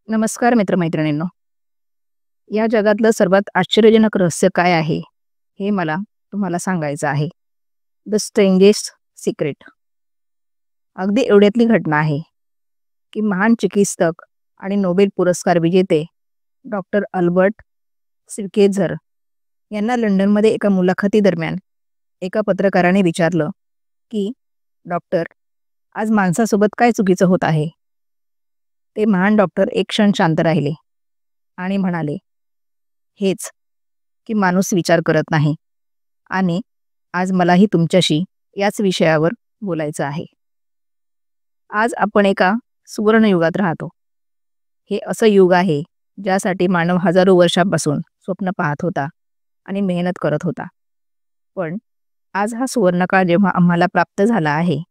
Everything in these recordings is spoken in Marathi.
नमस्कार मित्रमैत्रिणींनो. या जगातलं सर्वात आश्चर्यजनक रहस्य काय आहे, हे मला तुम्हाला सांगायचं आहे. The strangest secret. अगदी एवढ्यातली घटना आहे, की महान चिकित्सक आणि नोबेल पुरस्कार विजेते डॉक्टर अल्बर्ट सिल्केझर यांना लंडनमध्ये एका मुलाखतीदरम्यान एका पत्रकाराने विचारलं, की "डॉक्टर, आज माणसासोबत काय चुकीचं होत आहे?" ते महान डॉक्टर एक क्षण शांत राहिले आणि म्हणाले, "हेच, की माणूस विचार करत नाही आणि आज मलाही तुमच्याशी याच विषयावर बोलायचं आहे." आज आपण एका सुवर्णयुगात राहतो. हे असं युग आहे, ज्यासाठी मानव हजारो वर्षांपासून स्वप्न पाहत होता आणि मेहनत करत होता. पण आज हा सुवर्णकाळ जेव्हा आम्हाला प्राप्त झाला आहे,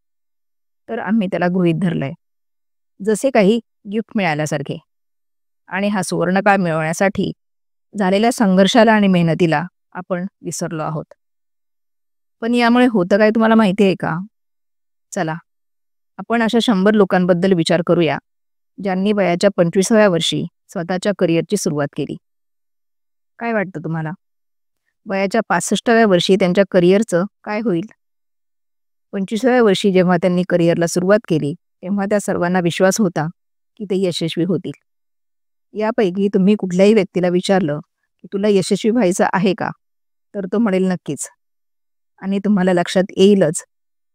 तर आम्ही त्याला गृहीत धरलंय. जसे काही गिफ्ट मिळाल्यासारखे. आणि हा सुवर्णकाळ मिळवण्यासाठी झालेल्या संघर्षाला आणि मेहनतीला आपण विसरलो आहोत. पण यामुळे होतं काय तुम्हाला माहिती आहे का? चला, आपण अशा 100 लोकांबद्दल विचार करूया, ज्यांनी वयाच्या 25व्या वर्षी स्वतःच्या करिअरची सुरुवात केली. काय वाटतं तुम्हाला? वयाच्या 65व्या वर्षी त्यांच्या करिअरचं काय होईल? 25व्या वर्षी जेव्हा त्यांनी करिअरला सुरुवात केली, तेव्हा त्या सर्वांना विश्वास होता, की ते यशस्वी होतील. यापैकी तुम्ही कुठल्याही व्यक्तीला विचारलं, की "तुला यशस्वी व्हायचं आहे का?" तर तो म्हणेल नक्कीच. आणि तुम्हाला लक्षात येईलच,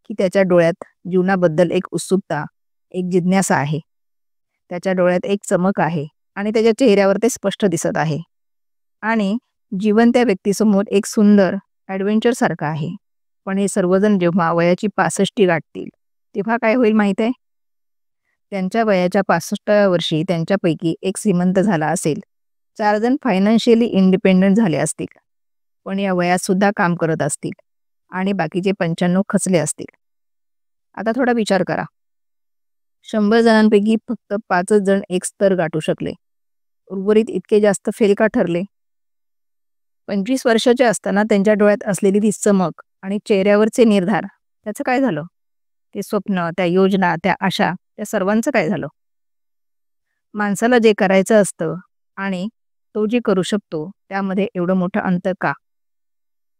की त्याच्या डोळ्यात जीवनाबद्दल एक उत्सुकता, एक जिज्ञासा आहे. त्याच्या डोळ्यात एक चमक आहे आणि त्याच्या चेहऱ्यावर ते स्पष्ट दिसत आहे. आणि जीवन त्या व्यक्तीसमोर एक सुंदर ॲडव्हेंचरसारखं आहे. पण हे सर्वजण जेव्हा वयाची 65 गाठतील, तेव्हा काय होईल माहीत आहे? त्यांच्या वयाच्या 65व्या वर्षी त्यांच्यापैकी एक श्रीमंत झाला असेल. 4 जण फायनान्शियली इंडिपेंडंट झाले असतील. पण या वयात सुद्धा काम करत असतील आणि बाकीचे 95 खचले असतील. आता थोडा विचार करा. 100 जणांपैकी फक्त 5च जण एक स्तर गाठू शकले. उर्वरित इतके जास्त फेल का ठरले? 25 वर्षाचे असताना त्यांच्या डोळ्यात असलेली ती चमक आणि चेहऱ्यावरचे निर्धार, त्याचं काय झालं? ते स्वप्न, त्या योजना, त्या आशा, त्या सर्वांचं काय झालं? माणसाला जे करायचं असतं आणि तो जे करू शकतो, त्यामध्ये एवढं मोठं अंतर का?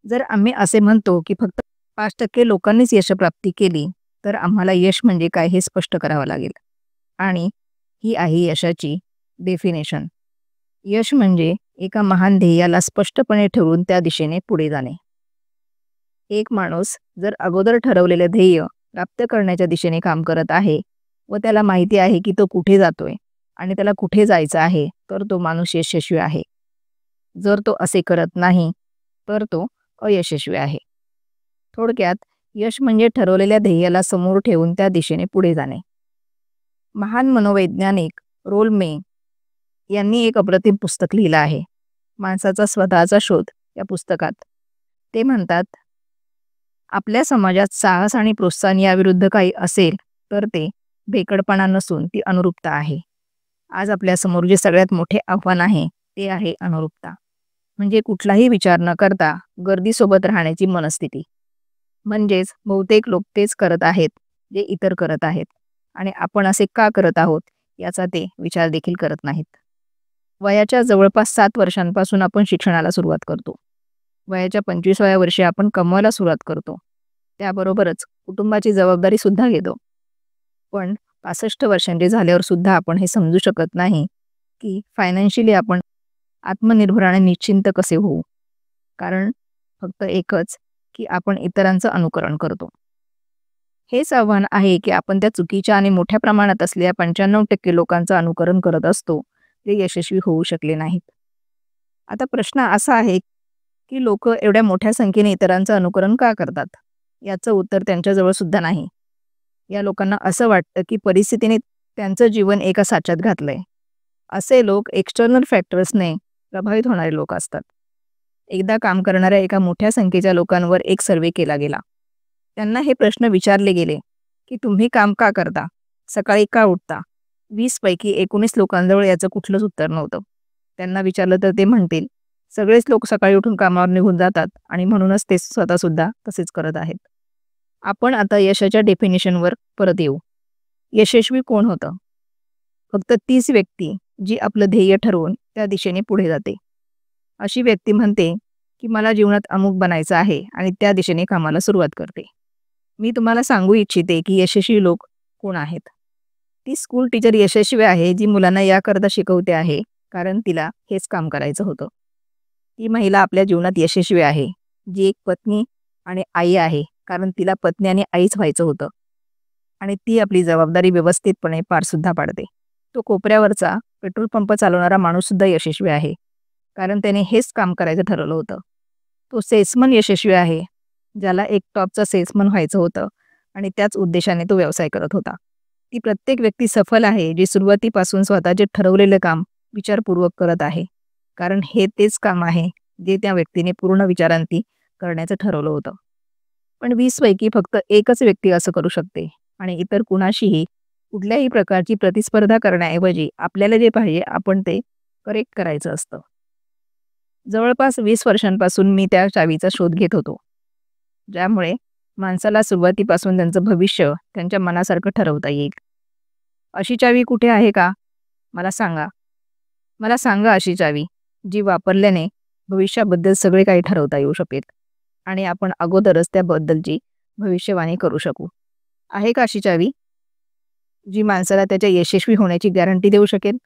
जर आम्ही असे म्हणतो, की फक्त 5% लोकांनीच यशप्राप्ती केली, तर आम्हाला यश म्हणजे काय हे स्पष्ट करावं लागेल. आणि ही आहे यशाची डेफिनेशन. यश म्हणजे एका महान ध्येयाला स्पष्टपणे ठरवून त्या दिशेने पुढे जाणे. एक माणूस जर अगोदर ठरवलेलं ध्येय प्राप्त करण्याच्या दिशेने काम करत आहे व त्याला माहिती आहे की तो कुठे जातोय आणि त्याला कुठे जायचं आहे, तर तो माणूस यशस्वी आहे. जर तो असे करत नाही, तर तो अयशस्वी आहे. थोडक्यात, यश म्हणजे ठरवलेल्या ध्येयाला समोर ठेवून त्या दिशेने पुढे जाणे. महान मनोवैज्ञानिक रोल मे यांनी एक अप्रतिम पुस्तक लिहिलं आहे, माणसाचा स्वतःचा शोध. या पुस्तकात ते म्हणतात, आपल्या समाजात साहस आणि प्रोत्साहन याविरुद्ध काही असेल, तर ते भेकडपणा नसून ती अनुरूपता आहे. आज आपल्यासमोर जे सगळ्यात मोठे आव्हान आहे, ते आहे अनुरूपता. म्हणजे कुठलाही विचार न करता गर्दीसोबत राहण्याची मनस्थिती. म्हणजेच बहुतेक लोक तेच करत आहेत, जे इतर करत आहेत. आणि आपण असे का करत आहोत, याचा ते विचार देखील करत नाहीत. वयाच्या जवळपास 7 वर्षांपासून आपण शिक्षणाला सुरुवात करतो. वयाच्या 25व्या वर्षी आपण कमवायला सुरुवात करतो. त्याबरोबरच कुटुंबाची जबाबदारी सुद्धा घेतो. पण 65 वर्षांचे झाल्यावर सुद्धा आपण हे समजू शकत नाही, की फायनान्शियली आपण आत्मनिर्भर आणि निश्चिंत कसे होऊ. कारण फक्त एकच, की आपण इतरांचं अनुकरण करतो. हेच आव्हान आहे, की आपण त्या चुकीच्या आणि मोठ्या प्रमाणात असलेल्या 95% लोकांचं अनुकरण करत असतो, जे यशस्वी होऊ शकले नाहीत. आता प्रश्न असा आहे, की लोकं एवढ्या मोठ्या संख्येने इतरांचं अनुकरण का करतात? याचं उत्तर त्यांच्याजवळ सुद्धा नाही. या लोकांना असं वाटतं, की परिस्थितीने त्यांचं जीवन एका साच्यात घातलंय. असे लोक एक्सटर्नल फॅक्टर्सने प्रभावित होणारे लोक असतात. एकदा काम करणाऱ्या एका मोठ्या संख्येच्या लोकांवर एक सर्व्हे केला गेला. त्यांना हे प्रश्न विचारले गेले, की तुम्ही काम का करता? सकाळी का उठता? 20 पैकी 19 लोकांजवळ याचं कुठलंच उत्तर नव्हतं. त्यांना विचारलं तर ते म्हणतील, सगळेच लोक सकाळी उठून कामावर निघून जातात आणि म्हणूनच ते स्वतःसुद्धा तसेच करत आहेत. आपण आता यशाच्या डेफिनेशनवर परत येऊ. यशस्वी कोण होतं? फक्त तीच व्यक्ती जी आपलं ध्येय ठरवून त्या दिशेने पुढे जाते. अशी व्यक्ती म्हणते, की मला जीवनात अमुक बनायचं आहे आणि त्या दिशेने कामाला सुरुवात करते. मी तुम्हाला सांगू इच्छिते, की यशस्वी लोक कोण आहेत? ती स्कूल टीचर यशस्वी आहे, जी मुलांना याकरता शिकवते आहे, कारण तिला हेच काम करायचं होतं. ती महिला आपल्या जीवनात यशस्वी आहे, जी एक पत्नी आणि आई आहे, कारण तिला पत्नी आणि आईच व्हायचं होतं. आणि ती आपली जबाबदारी व्यवस्थितपणे पारसुद्धा पाडते. तो कोपऱ्यावरचा पेट्रोल पंप चालवणारा माणूससुद्धा यशस्वी आहे, कारण त्याने हेच काम करायचं ठरवलं होतं. तो सेल्समन यशस्वी आहे, ज्याला एक टॉपचा सेल्समन व्हायचं होतं आणि त्याच उद्देशाने तो व्यवसाय करत होता. ती प्रत्येक व्यक्ती सफल आहे, जी सुरुवातीपासून स्वतःचे ठरवलेले काम विचारपूर्वक करत आहे. कारण हे तेच काम आहे, जे त्या व्यक्तीने पूर्ण विचारांती करण्याचं ठरवलं होतं. पण 20 पैकी फक्त एकच व्यक्ती असं करू शकते आणि इतर कुणाशीही कुठल्याही प्रकारची प्रतिस्पर्धा करण्याऐवजी आपल्याला जे पाहिजे आपण ते करेक्ट करायचं असतं. जवळपास 20 वर्षांपासून मी त्या चावीचा शोध घेत होतो, ज्यामुळे माणसाला सुरुवातीपासून त्यांचं भविष्य त्यांच्या मनासारखं ठरवता येईल. अशी चावी कुठे आहे का? मला सांगा. मला सांगा अशी चावी, जी वापरल्याने भविष्याबद्दल सगळे काही ठरवता येऊ शकेल आणि आपण अगोदरच त्याबद्दलची भविष्यवाणी करू शकू. आहे का अशी चावी, जी माणसाला त्याच्या यशस्वी होण्याची गॅरंटी देऊ शकेल?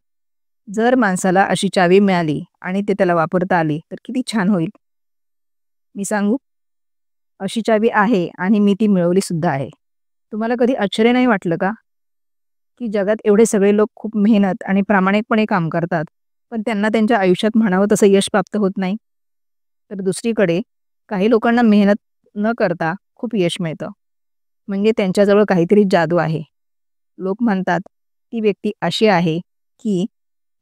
जर माणसाला अशी चावी मिळाली आणि ते त्याला वापरता आली, तर किती छान होईल. मी सांगू? अशी चावी आहे आणि मी ती मिळवली सुद्धा आहे. तुम्हाला कधी आश्चर्य नाही वाटलं का? की जगात एवढे सगळे लोक खूप मेहनत आणि प्रामाणिकपणे काम करतात, पण त्यांना त्यांच्या आयुष्यात म्हणावं तसं यश प्राप्त होत नाही. तर दुसरीकडे काही लोकांना मेहनत न करता खूप यश मिळतं. म्हणजे त्यांच्याजवळ काहीतरी जादू आहे. लोक म्हणतात, ती व्यक्ती अशी आहे, की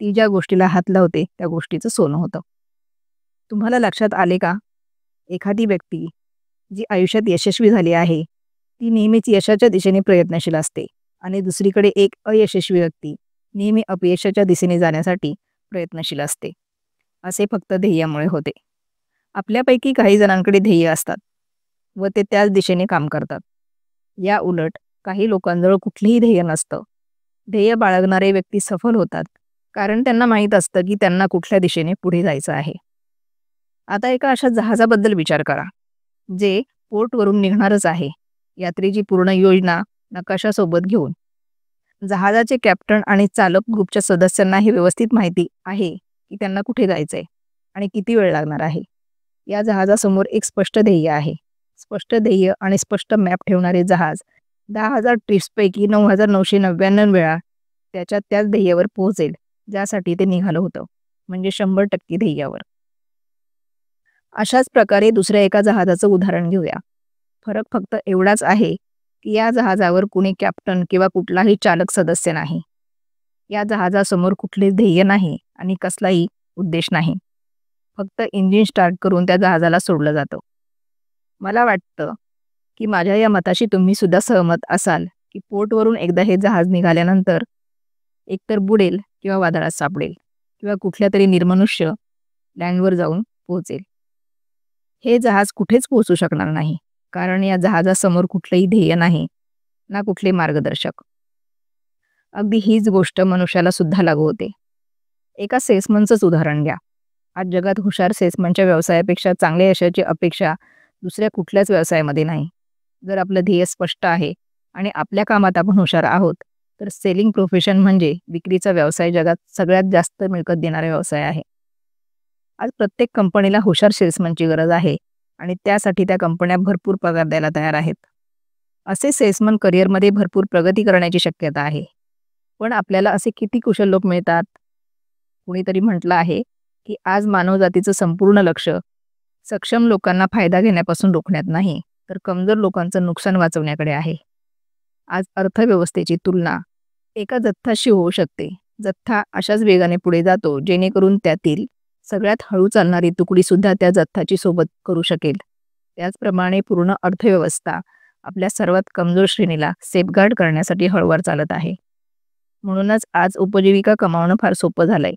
ती ज्या गोष्टीला हात लावते त्या गोष्टीचं सोनं होतं. तुम्हाला लक्षात आले का? एखादी व्यक्ती जी आयुष्यात यशस्वी झाली आहे, ती नेहमीच यशाच्या दिशेने प्रयत्नशील असते आणि दुसरीकडे एक अयशस्वी व्यक्ती नेहमी अपयशाच्या दिशेने जाण्यासाठी प्रयत्नशील असते. असे फक्त ध्येयामुळे होते. आपल्यापैकी काही जणांकडे ध्येय असतात व ते त्याच दिशेने काम करतात. या उलट काही लोकांजवळ कुठलेही ध्येय नसतं. ध्येय बाळगणारे व्यक्ती सफल होतात, कारण त्यांना माहीत असतं की त्यांना कुठल्या दिशेने पुढे जायचं आहे. आता एका अशा जहाजाबद्दल विचार करा, जे पोर्टवरून निघणारच आहे, यात्रेची पूर्ण योजना नकाशासोबत घेऊन. जहाजाचे कॅप्टन आणि चालक ग्रुपच्या सदस्यांना ही व्यवस्थित माहिती आहे की त्यांना कुठे जायचंय आणि किती वेळ लागणार आहे. या जहाजासमोर एक स्पष्ट ध्येय आहे. स्पष्ट ध्येय आणि स्पष्ट मॅप ठेवणारे जहाज 10,000 ट्रिप्सपैकी 9,999 वेळा त्याच ध्येयावर पोहोचेल, ज्यासाठी ते निघालं होतं, म्हणजे 100% ध्येयावर. अशाच प्रकारे दुसऱ्या एका जहाजाचं उदाहरण घेऊया. फरक फक्त एवढाच आहे की या जहाजावर कुणी कॅप्टन किंवा कुठलाही चालक सदस्य नाही. या जहाजासमोर कुठलेच ध्येय नाही आणि कसलाही उद्देश नाही. फक्त इंजिन स्टार्ट करून त्या जहाजाला सोडलं जातं. मला वाटतं की माझ्या या मताशी तुम्ही सुद्धा सहमत असाल की पोर्टवरून एकदा हे जहाज निघाल्यानंतर एकतर बुडेल किंवा वादळात सापडेल किंवा कुठल्या तरी निर्मनुष्य लँडवर जाऊन पोहोचेल. हे जहाज कुठेच पोहोचू शकणार नाही, कारण या जहाजासमोर कुठलंही ध्येय नाही, ना कुठले मार्गदर्शक. अगदी हीच गोष्ट मनुष्याला सुद्धा लागू होते. एका सेल्समनचंच उदाहरण घ्या. आज जगात हुशार सेल्समनच्या व्यवसायापेक्षा चांगल्या यशाची अपेक्षा दुसऱ्या कुठल्याच व्यवसायामध्ये नाही. जर आपलं ध्येय स्पष्ट आहे आणि आपल्या कामात आपण हुशार आहोत, तर सेलिंग प्रोफेशन म्हणजे विक्रीचा व्यवसाय जगात सगळ्यात जास्त मिळकत देणारा व्यवसाय आहे. आज प्रत्येक कंपनीला हुशार सेल्समनची गरज आहे आणि त्यासाठी त्या कंपन्या भरपूर पगार द्यायला तयार आहेत. असे सेल्समन करिअरमध्ये भरपूर प्रगती करण्याची शक्यता आहे. पण आपल्याला असे किती कुशल लोक मिळतात? कुणीतरी म्हटलं आहे की आज मानवजातीचं संपूर्ण लक्ष सक्षम लोकांना फायदा घेण्यापासून रोखण्यात नाही, तर कमजोर लोकांचं नुकसान वाचवण्याकडे आहे. आज अर्थव्यवस्थेची तुलना एका जथ्थाशी होऊ शकते. जथ्था अशाच वेगाने पुढे जातो जेणेकरून त्यातील सगळ्यात हळू चालणारी तुकडी सुद्धा त्या जथ्थाची सोबत करू शकेल. त्याचप्रमाणे पूर्ण अर्थव्यवस्था आपल्या सर्वात कमजोर श्रेणीला सेफगार्ड करण्यासाठी हळूवार चालत आहे. म्हणूनच आज उपजीविका कमावणं फार सोपं झालंय.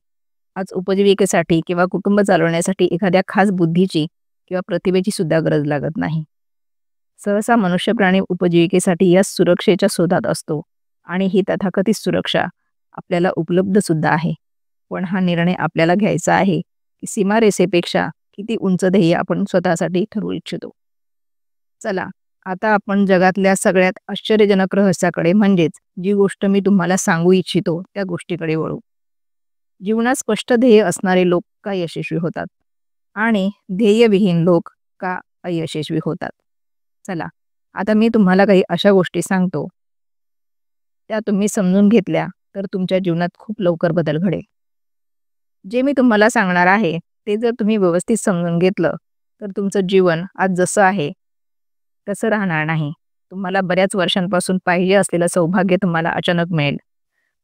आज उपजीविकेसाठी किंवा कुटुंब चालवण्यासाठी एखाद्या खास बुद्धीची किंवा प्रतिभेची सुद्धा गरज लागत नाही. सहसा मनुष्य प्राणी उपजीविकेसाठी या सुरक्षेच्या शोधात असतो आणि ही तथाकथित सुरक्षा आपल्याला उपलब्ध सुद्धा आहे. पण हा निर्णय आपल्याला घ्यायचा आहे की सीमारेषेपेक्षा किती उंच ध्येय आपण स्वतःसाठी ठरवू इच्छितो. चला, आता आपण जगातल्या सगळ्यात आश्चर्यजनक रहस्याकडे, म्हणजेच जी गोष्ट मी तुम्हाला सांगू इच्छितो त्या गोष्टीकडे वळू. जीवनात स्पष्ट ध्येय असणारे लोक का यशस्वी होतात आणि ध्येयविहीन लोक का अयशस्वी होतात? चला, आता मी तुम्हाला काही अशा गोष्टी सांगतो, त्या तुम्ही समजून घेतल्या तर तुमच्या जीवनात खूप लवकर बदल घडेल. जे मी तुम्हाला सांगणार आहे ते जर तुम्ही व्यवस्थित समजून घेतलं तर तुमचं जीवन आज जसं आहे तसं राहणार नाही. तुम्हाला बऱ्याच वर्षांपासून पाहिजे असलेलं सौभाग्य तुम्हाला अचानक मिळेल.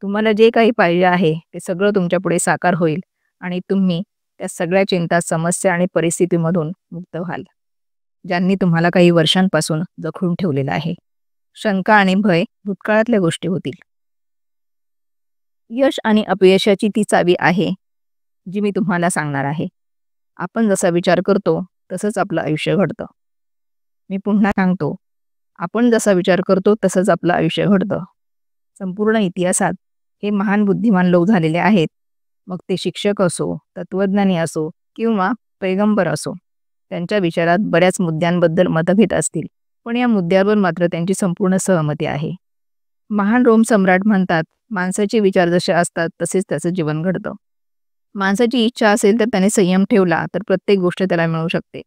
तुम्हाला जे काही पाहिजे आहे ते सगळं तुमच्यापुढे साकार होईल आणि तुम्ही त्या सगळ्या चिंता, समस्या आणि परिस्थितीमधून मुक्त व्हाल, ज्यांनी तुम्हाला काही वर्षांपासून जखडून ठेवलेलं आहे. शंका आणि भय भूतकाळातल्या गोष्टी होतील. यश आणि अपयशाची ती चावी आहे जी मी तुम्हाला सांगणार आहे. आपण जसा विचार करतो तसंच आपलं आयुष्य घडतं. मी पुन्हा सांगतो, आपण जसा विचार करतो तसंच आपलं आयुष्य घडतं. संपूर्ण इतिहासात हे महान बुद्धिमान लोक झालेले आहेत. मग ते शिक्षक असो, तत्वज्ञानी असो किंवा पैगंबर असो. त्यांच्या विचारात बऱ्याच मुद्द्यांबद्दल मतभेद असतील, पण या मुद्द्यावर मात्र त्यांची संपूर्ण सहमती आहे. महान रोम सम्राट म्हणतात, माणसाचे विचार जसे असतात तसेच त्याचं जीवन घडतं. माणसाची इच्छा असेल तर त्याने संयम ठेवला तर प्रत्येक गोष्ट त्याला मिळू शकते.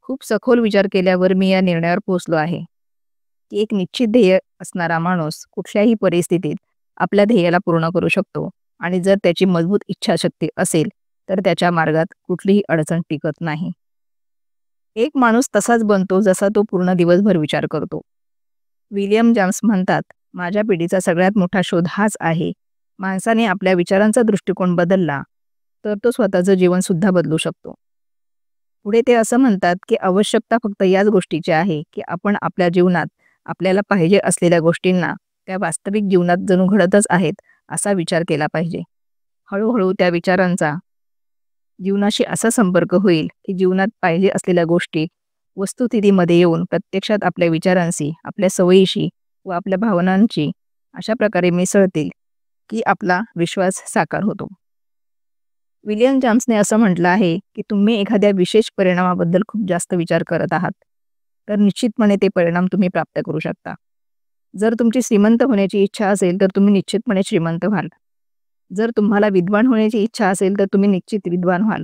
खूप सखोल विचार केल्यावर मी या निर्णयावर पोहोचलो आहे की एक निश्चित ध्येय असणारा माणूस कुठल्याही परिस्थितीत आपल्या ध्येयाला पूर्ण करू शकतो आणि जर त्याची मजबूत इच्छाशक्ती असेल तर त्याच्या मार्गात कुठलीही अडचण टिकत नाही. एक माणूस तसाच बनतो जसा तो पूर्ण दिवसभर विचार करतो. विलियम जेम्स म्हणतात, माझ्या पिढीचा सगळ्यात मोठा शोध हाच आहे, माणसाने आपल्या विचारांचा दृष्टिकोन बदलला तर तो स्वतःचं जीवन सुद्धा बदलू शकतो. पुढे ते असं म्हणतात की आवश्यकता फक्त याच गोष्टीची आहे की आपण आपल्या जीवनात आपल्याला पाहिजे असलेल्या गोष्टींना त्या वास्तविक जीवनात जणू घडतच आहेत असा विचार केला पाहिजे. हळूहळू त्या विचारांचा जीवनाशी असा संपर्क होईल की जीवनात पाहिजे असलेल्या गोष्टी वस्तुस्थितीमध्ये येऊन प्रत्यक्षात आपल्या विचारांशी, आपल्या सवयीशी व आपल्या भावनांची अशा प्रकारे मिसळतील की आपला विश्वास साकार होतो. विलियम जेम्सने असं म्हटलं आहे की तुम्ही एखाद्या विशेष परिणामाबद्दल खूप जास्त विचार करत आहात तर निश्चितपणे ते परिणाम तुम्ही प्राप्त करू शकता. जर तुमची श्रीमंत होण्याची इच्छा असेल तर तुम्ही निश्चितपणे श्रीमंत व्हाल. जर तुम्हाला विद्वान होण्याची इच्छा असेल तर तुम्ही निश्चित विद्वान व्हाल.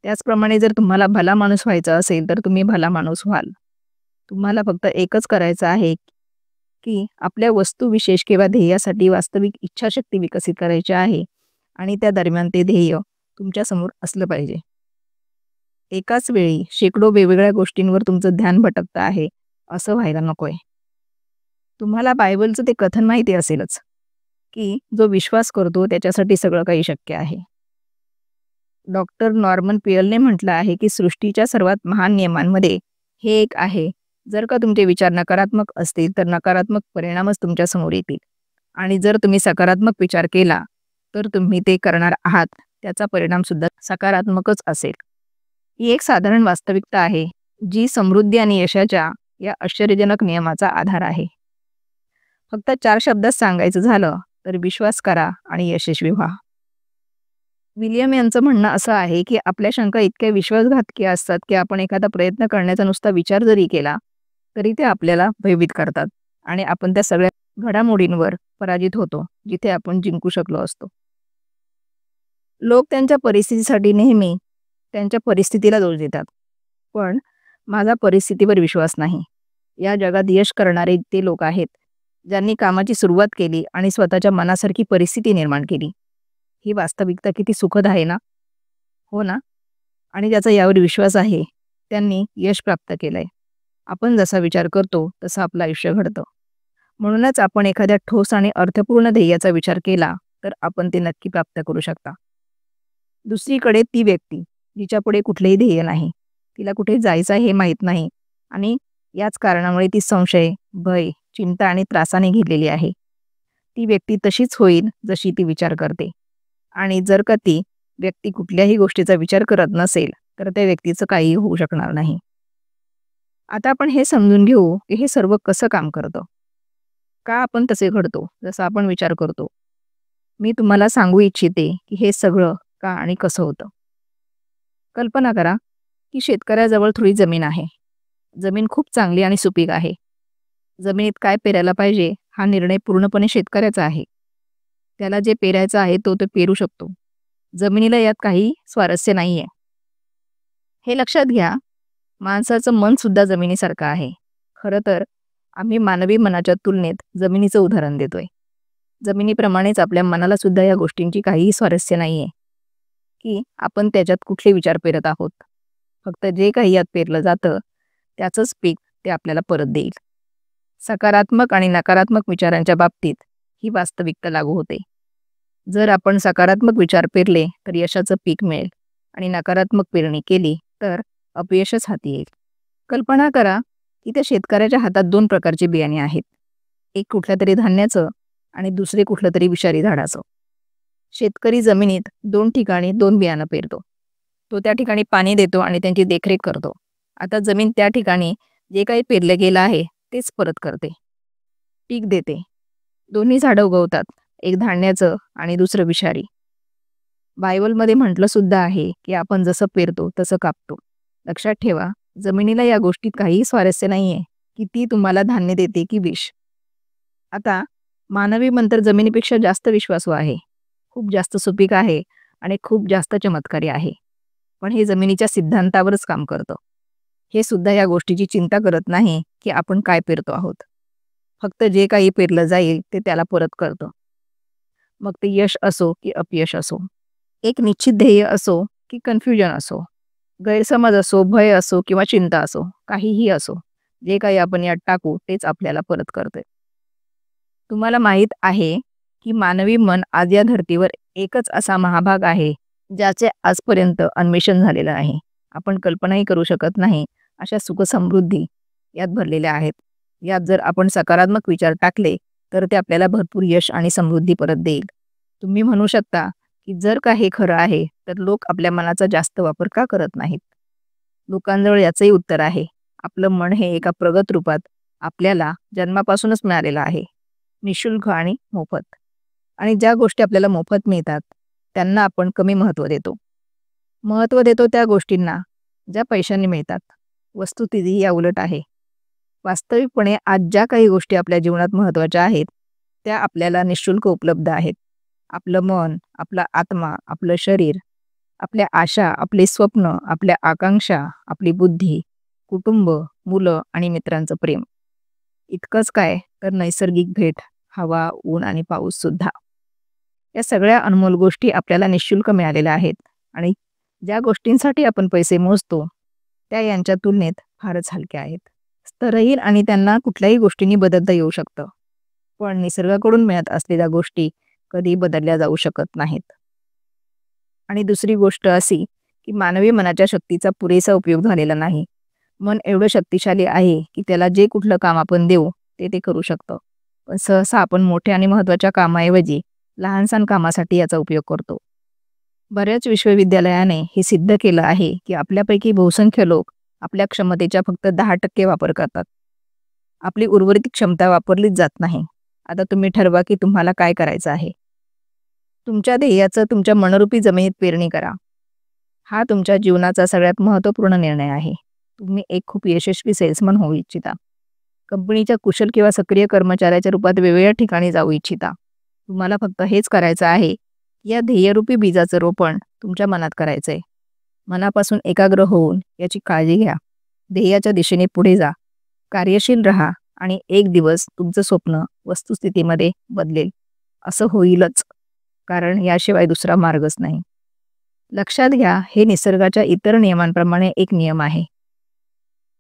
त्याचप्रमाणे जर तुम्हाला भला माणूस व्हायचा असेल तर तुम्ही भला माणूस व्हाल. तुम्हाला फक्त एकच करायचं आहे की आपल्या वस्तू विशेष किंवा ध्येयासाठी वास्तविक इच्छाशक्ती विकसित करायची आहे आणि त्या दरम्यान ते ध्येय तुमच्या समोर असलं पाहिजे. एकाच वेळी शेकडो वेगवेगळ्या गोष्टींवर तुमचं ध्यान भटकतं आहे असं व्हायला नकोय. तुम्हाला बायबलचं ते कथन माहिती असेलच की जो विश्वास करतो त्याच्यासाठी सगळं काही शक्य आहे. डॉक्टर नॉर्मन पियलने म्हटलं आहे की सृष्टीच्या सर्वात महान नियमांमध्ये हे एक आहे, जर का तुमचे विचार नकारात्मक असतील तर नकारात्मक परिणामच तुमच्या समोर येतील आणि जर तुम्ही सकारात्मक विचार केला तर तुम्ही ते करणार आहात त्याचा परिणाम सुद्धा सकारात्मकच असेल. ही एक साधारण वास्तविकता आहे जी समृद्धी आणि यशाच्या या आश्चर्यजनक नियमाचा आधार आहे. फक्त 4 शब्दात सांगायचं झालं तर विश्वास करा आणि यशस्वी व्हा. विलियम यांचं म्हणणं असं आहे की आपल्या शंका इतक्या विश्वासघातकी असतात की आपण एखादा प्रयत्न करण्याचा नुसता विचार जरी केला तरी ते आपल्याला भयभीत करतात आणि आपण त्या सगळ्या घडामोडींवर पराजित होतो जिथे आपण जिंकू शकलो असतो. लोक त्यांच्या परिस्थितीसाठी नेहमी त्यांच्या परिस्थितीला दोष देतात, पण माझा परिस्थितीवर विश्वास नाही. या जगात यश करणारे ते लोक आहेत ज्यांनी कामाची सुरुवात केली आणि स्वतःच्या मनासारखी परिस्थिती निर्माण केली. ही वास्तविकता किती सुखद आहे ना? हो ना? आणि ज्याचा यावर विश्वास आहे त्यांनी यश प्राप्त केलंय. आपण जसा विचार करतो तसं आपलं आयुष्य घडतं. म्हणूनच आपण एखाद्या ठोस आणि अर्थपूर्ण ध्येयाचा विचार केला तर आपण ते नक्की प्राप्त करू शकता. दुसरीकडे ती व्यक्ती जिच्यापुढे कुठलेही ध्येय नाही, तिला कुठे जायचं हे माहीत नाही आणि याच कारणामुळे ती संशय, भय, चिंता आणि त्रासाने घेरलेली आहे. ती व्यक्ती तशीच होईल जशी ती विचार करते आणि जर का ती व्यक्ती कुठल्याही गोष्टीचा विचार करत नसेल तर त्या व्यक्तीचं काहीही होऊ शकणार नाही. आता आपण हे समजून घेऊ की हे सर्व कसं काम करतं, का आपण तसे घडतो जसं आपण विचार करतो. मी तुम्हाला सांगू इच्छिते की हे सगळं का आणि कसं होतं. कल्पना करा की शेतकऱ्याजवळ थोडी जमीन आहे. जमीन खूप चांगली आणि सुपीक आहे. जमिनीत काय पेरायला पाहिजे हा निर्णय पूर्णपणे शेतकऱ्याचा आहे. त्याला जे पेरायचं आहे तो पेरू शकतो. जमिनीला यात काही स्वारस्य नाहीये. हे लक्षात घ्या, माणसाचं मन सुद्धा जमिनीसारखं आहे. खरं तर आम्ही मानवी मनाच्या तुलनेत जमिनीचं उदाहरण देतोय. जमिनीप्रमाणेच आपल्या मनाला सुद्धा या गोष्टींची काहीही स्वारस्य नाहीये की आपण त्याच्यात कुठले विचार पेरत आहोत. फक्त जे काही यात पेरलं जातं त्याचंच पीक ते आपल्याला परत देईल. सकारात्मक आणि नकारात्मक विचारांच्या बाबतीत ही वास्तविकता लागू होते. जर आपण सकारात्मक विचार पेरले तर यशाचं पीक मिळेल आणि नकारात्मक पेरणी केली तर अपयशच हाती येईल. कल्पना करा की त्या शेतकऱ्याच्या हातात 2 प्रकारचे बियाणे आहेत. एक कुठल्या तरी धान्याचं आणि दुसरे कुठलं तरी विषारी झाडाचं. शेतकरी जमिनीत 2 ठिकाणी 2 बियाणं पेरतो. तो त्या ठिकाणी पाणी देतो आणि त्यांची देखरेख करतो. आता जमीन त्या ठिकाणी जे काही पेरलं गेलं आहे तेच परत करते. पीक देते. दोन्ही झाडं उगवतात. एक धान्याचं आणि दुसरं विषारी. बायबलमध्ये म्हटलं सुद्धा आहे की आपण जसं पेरतो तसं कापतो. लक्षात ठेवा, जमिनीला या गोष्टीत काहीही स्वारस्य नाहीये की ती तुम्हाला धान्य देते की विष. आता मानवी मन तर जमिनीपेक्षा जास्त विश्वासू आहे. खूप जास्त सुपीक आहे आणि खूप जास्त चमत्कारी आहे. पण हे जमिनीच्या सिद्धांतावरच काम करतं. हे सुद्धा या गोष्टीची चिंता करत नाही की आपण काय पेरतो आहोत. फक्त जे काही पेरलं जाईल ते त्याला परत करतं. मग ते यश असो की अपयश असो, एक निश्चित ध्येय असो की कन्फ्युजन असो, गैरसमज असो, भय असो किंवा चिंता असो, काहीही असो, जे काही आपण यात टाकू तेच आपल्याला परत करते. तुम्हाला माहीत आहे की मानवी मन आज या धर्तीवर एकच असा महाभाग आहे ज्याचे आजपर्यंत अन्वेषण झालेलं आहे. आपण कल्पनाही करू शकत नाही अशा सुखसमृद्धी यात भरलेल्या आहेत. यात जर आपण सकारात्मक विचार टाकले तर ते आपल्याला भरपूर यश आणि समृद्धी परत देईल. तुम्ही म्हणू शकता की जर का हे खरं आहे तर लोक आपल्या मनाचा जास्त वापर का करत नाहीत? लोकांजवळ याचंही उत्तर आहे. आपलं मन हे एका प्रगत रूपात आपल्याला जन्मापासूनच मिळालेलं आहे. निशुल्क आणि मोफत. आणि ज्या गोष्टी आपल्याला मोफत मिळतात त्यांना आपण कमी महत्त्व देतो. महत्त्व देतो त्या गोष्टींना ज्या पैशांनी मिळतात. वस्तुस्थिती या उलट आहे. वास्तविकपणे आज ज्या काही गोष्टी आपल्या जीवनात महत्त्वाच्या आहेत त्या आपल्याला निशुल्क उपलब्ध आहेत. आपलं मन, आपला आत्मा, आपलं शरीर, आपल्या आशा, आपले स्वप्न, आपल्या आकांक्षा, आपली बुद्धी, कुटुंब, मुलं आणि मित्रांचं प्रेम. इतकंच काय तर नैसर्गिक भेट, हवा, ऊन आणि पाऊस सुद्धा. या सगळ्या अनमोल गोष्टी आपल्याला निशुल्क मिळालेल्या आहेत आणि ज्या गोष्टींसाठी आपण पैसे मोजतो त्या यांच्या तुलनेत फारच हलक्या आहेत. स्तरहीन आणि त्यांना कुठल्याही गोष्टींनी बदलता येऊ शकतं. पण निसर्गाकडून मिळत असलेल्या गोष्टी कधी बदलल्या जाऊ शकत नाहीत. आणि दुसरी गोष्ट अशी की मानवी मनाच्या शक्तीचा पुरेसा उपयोग झालेला नाही. मन एवढं शक्तिशाली आहे की त्याला जे कुठलं काम आपण देऊ ते करू शकतं. पण सहसा आपण मोठ्या आणि महत्त्वाच्या कामाऐवजी लहानसहान कामासाठी याचा उपयोग करतो. बऱ्याच विश्वविद्यालयाने हे सिद्ध केलं आहे की आपल्यापैकी बहुसंख्य लोक आपल्या क्षमतेच्या फक्त 10% वापर करतात. आपली उर्वरित क्षमता वापरलीच जात नाही. आता तुम्ही ठरवा की तुम्हाला काय करायचं आहे. तुमच्या ध्येयाचं तुमच्या मनरूपी जमिनीत पेरणी करा. हा तुमच्या जीवनाचा सगळ्यात महत्त्वपूर्ण निर्णय आहे. तुम्ही एक खूप यशस्वी सेल्समन होऊ इच्छिता. कंपनीच्या कुशल किंवा सक्रिय कर्मचाऱ्याच्या रूपात वेगवेगळ्या ठिकाणी जाऊ इच्छिता. तुम्हाला फक्त हेच करायचं आहे. या ध्येयरूपी बीजाचं रोपण तुमच्या मनात करायचंय. मनापासून एकाग्र होऊन याची काळजी घ्या. ध्येयाच्या दिशेने पुढे जा. कार्यशील राहा आणि एक दिवस तुमचं स्वप्न वस्तुस्थितीमध्ये बदलेल. असं होईलच, कारण याशिवाय दुसरा मार्गच नाही. लक्षात घ्या, हे निसर्गाच्या इतर नियमांप्रमाणे एक नियम आहे.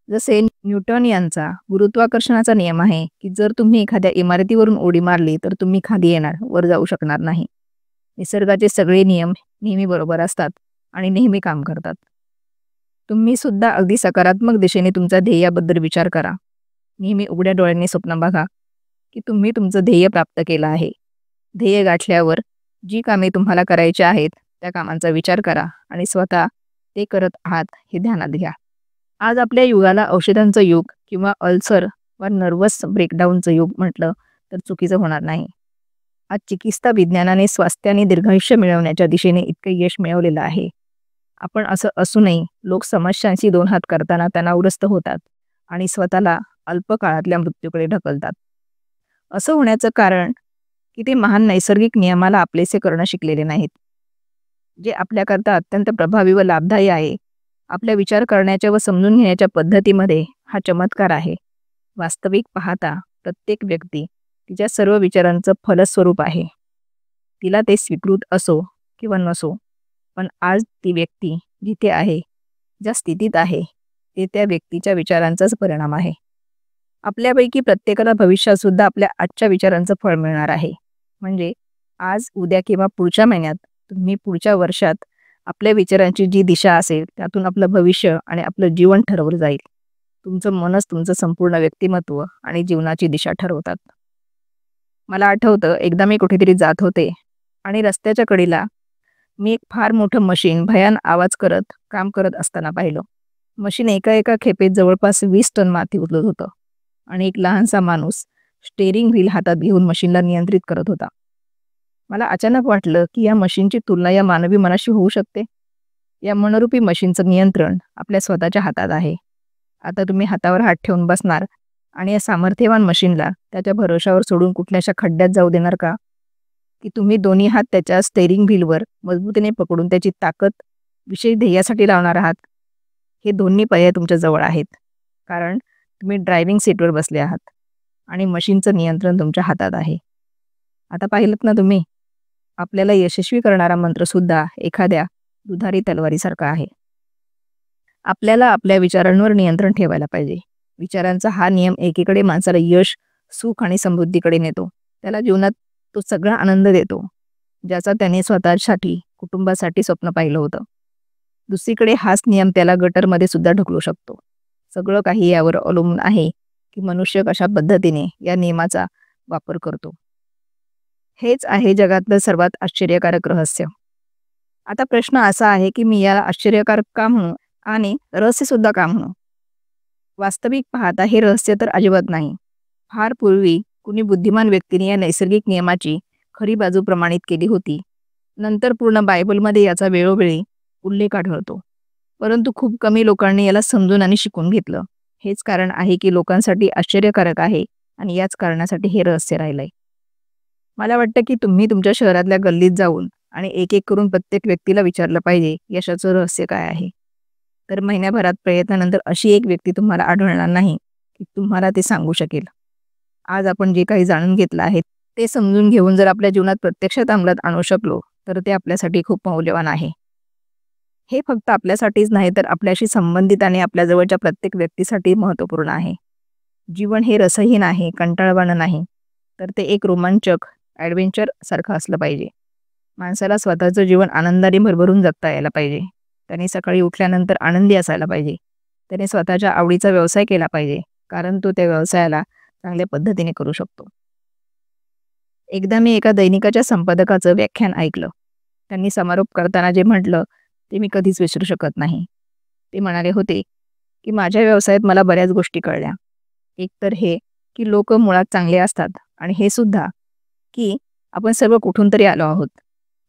जसे न्यूटन यांचा गुरुत्वाकर्षणाचा नियम आहे की जर तुम्ही एखाद्या इमारतीवरून उडी मारली तर तुम्ही खाली येणार, वर जाऊ शकणार नाही. निसर्गाचे सगळे नियम नेहमी बरोबर असतात आणि नेहमी काम करतात. तुम्ही सुद्धा अगदी सकारात्मक दिशेने तुमच्या ध्येयाबद्दल विचार करा. नेहमी उघड्या डोळ्यांनी स्वप्न बघा की तुम्ही तुमचं ध्येय प्राप्त केलं आहे. ध्येय गाठल्यावर जी कामे तुम्हाला करायची आहेत त्या कामांचा विचार करा आणि स्वतः ते करत आहात हे ध्यानात घ्या. आज आपल्या युगाला औषधांचं युग किंवा अल्सर वा नर्वस ब्रेकडाऊनचं युग म्हटलं तर चुकीचं होणार नाही. आज चिकित्सा विज्ञानाने स्वास्थ्य आणि दीर्घायुष्य मिळवण्याच्या दिशेने इतकं यश मिळवलेलं आहे. आपण असं असूनही लोक समस्यांशी दोन हात करताना तणावग्रस्त होतात आणि स्वतःला अल्प काळातल्या मृत्यूकडे ढकलतात. असं होण्याचं कारण की ते महान नैसर्गिक नियमाला आपलेसे करणं शिकलेले नाहीत, जे आपल्याकरता अत्यंत प्रभावी व लाभदायी आहे. आपल्या विचार करण्याच्या व समजून घेण्याच्या पद्धतीमध्ये हा चमत्कार आहे. वास्तविक पाहता प्रत्येक व्यक्ती तिच्या सर्व विचारांचं फलस्वरूप आहे. तिला ते स्वीकृत असो किंवा नसो, पण आज ती व्यक्ती जिथे आहे, ज्या स्थितीत आहे, ते त्या व्यक्तीच्या विचारांचाच परिणाम आहे. आपल्यापैकी प्रत्येकाला भविष्यात सुद्धा आपल्या आजच्या विचारांचं फळ मिळणार आहे. म्हणजे आज, उद्या किंवा पुढच्या महिन्यात, तुम्ही पुढच्या वर्षात आपल्या विचारांची जी दिशा असेल त्यातून आपलं भविष्य आणि आपलं जीवन ठरवलं जाईल. तुमचं मनच तुमचं संपूर्ण व्यक्तिमत्व आणि जीवनाची दिशा ठरवतात. मला आठवतं, एकदा मी कुठेतरी जात होते आणि रस्त्याच्या कडेला मी एक फार मोठं मशीन भयान आवाज करत काम करत असताना पाहिलं. मशीन एका एका खेपेत जवळपास 20 टन माती उचलत होतं आणि एक लहानसा माणूस स्टेअरिंग व्हील हातात घेऊन मशीनला नियंत्रित करत होता. मला अचानक वाटलं की या मशीनची तुलना या मानवी मनाशी होऊ शकते. या मनरूपी मशीनचं नियंत्रण आपल्या स्वतःच्या हातात आहे. आता तुम्ही हातावर हात ठेवून बसणार आणि या सामर्थ्यवान मशीनला त्याच्या भरोशावर सोडून कुठल्याशा खड्ड्यात जाऊ देणार का? की तुम्ही दोन्ही हात त्याच्या स्टेअरिंग व्हीलवर मजबूतीने पकडून त्याची ताकद विशेष ध्येयासाठी लावणार आहात? हे दोन्ही पर्याय तुमच्या जवळ आहेत, कारण तुम्ही ड्रायव्हिंग सीटवर बसले आहात आणि मशीनचं नियंत्रण तुमच्या हातात आहे. आता पाहिलंत ना तुम्ही, आपल्याला यशस्वी करणारा मंत्रसुद्धा एखाद्या दुधारी तलवारीसारखा आहे. आपल्याला आपल्या विचारांवर नियंत्रण ठेवायला पाहिजे. विचारांचा हा नियम एकीकडे माणसाला यश, सुख आणि समृद्धीकडे नेतो. त्याला जीवनात तो सगळा आनंद देतो, ज्याचा त्याने स्वतःसाठी, कुटुंबासाठी स्वप्न पाहिलं होतं. दुसरीकडे हाच नियम त्याला गटरमध्ये सुद्धा ढकलू शकतो. सगळं काही यावर अवलंबून आहे की मनुष्य कशा पद्धतीने या नियमाचा वापर करतो. हेच आहे जगातलं सर्वात आश्चर्यकारक रहस्य. आता प्रश्न असा आहे की मी याला आश्चर्यकारक का म्हणू आणि रहस्य सुद्धा का म्हणू? वास्तविक पाहता हे रहस्य तर अजिबात नाही. फार पूर्वी कुणी बुद्धिमान व्यक्तीने या नैसर्गिक नियमाची खरी बाजू प्रमाणित केली होती. नंतर पूर्ण बायबलमध्ये याचा वेळोवेळी उल्लेख आढळतो, परंतु खूप कमी लोकांनी याला समजून आणि शिकून घेतलं. हेच कारण आहे की लोकांसाठी आश्चर्यकारक आहे आणि याच कारणासाठी हे रहस्य राहिलंय. मला वाटतं की तुम्ही तुमच्या शहरातल्या गल्लीत जाऊन आणि एक एक करून प्रत्येक व्यक्तीला विचारलं पाहिजे, यशाचं रहस्य काय आहे. तर महिन्याभरात प्रयत्नानंतर अशी एक व्यक्ती तुम्हाला आढळणार नाही की तुम्हाला ते सांगू शकेल. आज आपण जे काही जाणून घेतलं आहे ते समजून घेऊन जर आपल्या जीवनात प्रत्यक्षात अंमलात आणू शकलो तर ते आपल्यासाठी खूप मौल्यवान आहे. हे फक्त आपल्यासाठीच नाही तर आपल्याशी संबंधित आणि आपल्या जवळच्या प्रत्येक व्यक्तीसाठी महत्त्वपूर्ण आहे. जीवन हे रसहीन आहे, कंटाळवाणं नाही, तर ते एक रोमांचक ॲडव्हेंचर सारखं असलं पाहिजे. माणसाला स्वतःचं जीवन आनंदाने भरभरून जगता यायला पाहिजे. त्याने सकाळी उठल्यानंतर आनंदी असायला पाहिजे. त्याने स्वतःच्या आवडीचा व्यवसाय केला पाहिजे, कारण तो त्या व्यवसायाला चांगल्या पद्धतीने करू शकतो. एकदा मी एका दैनिकाच्या संपादकाचं व्याख्यान ऐकलं. त्यांनी समारोप करताना जे म्हटलं ते मी कधीच विसरू शकत नाही. ते म्हणाले होते की माझ्या व्यवसायात मला बऱ्याच गोष्टी कळल्या. एक तर हे की लोक मुळात चांगले असतात आणि हे सुद्धा की आपण सर्व कुठून तरी आलो आहोत